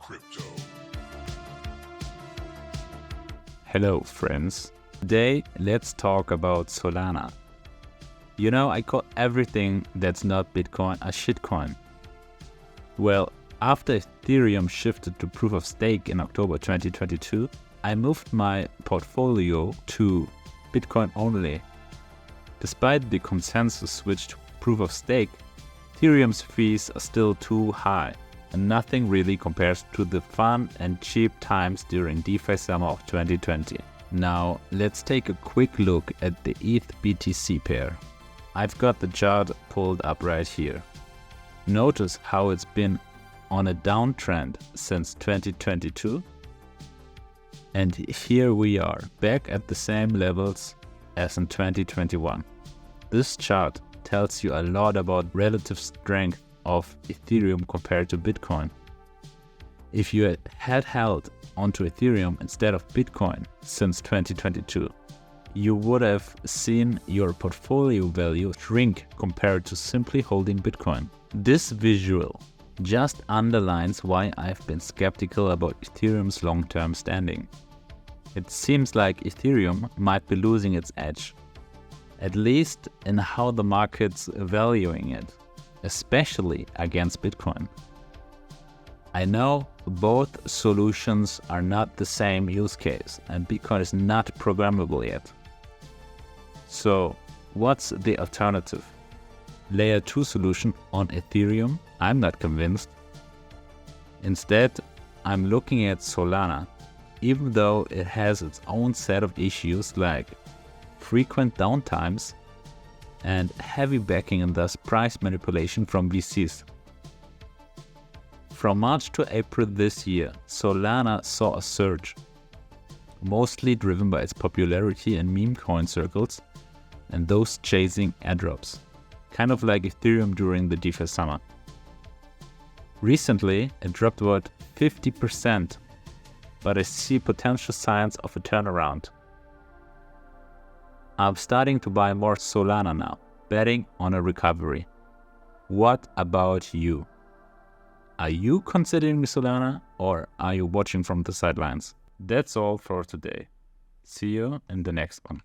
WCrypto. Hello friends, today let's talk about Solana. You know, I call everything that's not Bitcoin a shitcoin. Well, after Ethereum shifted to proof of stake in October 2022, I moved my portfolio to Bitcoin only. Despite the consensus switch to proof of stake, Ethereum's fees are still too high, and nothing really compares to the fun and cheap times during DeFi summer of 2020. Now, let's take a quick look at the ETH-BTC pair. I've got the chart pulled up right here. Notice how it's been on a downtrend since 2022. And here we are, back at the same levels as in 2021. This chart tells you a lot about relative strength of Ethereum compared to Bitcoin. If you had held onto Ethereum instead of Bitcoin since 2022, you would have seen your portfolio value shrink compared to simply holding Bitcoin. This visual just underlines why I've been skeptical about Ethereum's long-term standing. It seems like Ethereum might be losing its edge, at least in how the market's valuing it, especially against Bitcoin. I know both solutions are not the same use case and Bitcoin is not programmable yet. So what's the alternative? Layer 2 solution on Ethereum? I'm not convinced. Instead, I'm looking at Solana, even though it has its own set of issues like frequent downtimes and heavy backing and thus price manipulation from VCs. From March to April this year, Solana saw a surge, mostly driven by its popularity in meme coin circles and those chasing airdrops, kind of like Ethereum during the DeFi summer. Recently, it dropped about 50%, but I see potential signs of a turnaround. I'm starting to buy more Solana now, betting on a recovery. What about you? Are you considering Solana or are you watching from the sidelines? That's all for today. See you in the next one.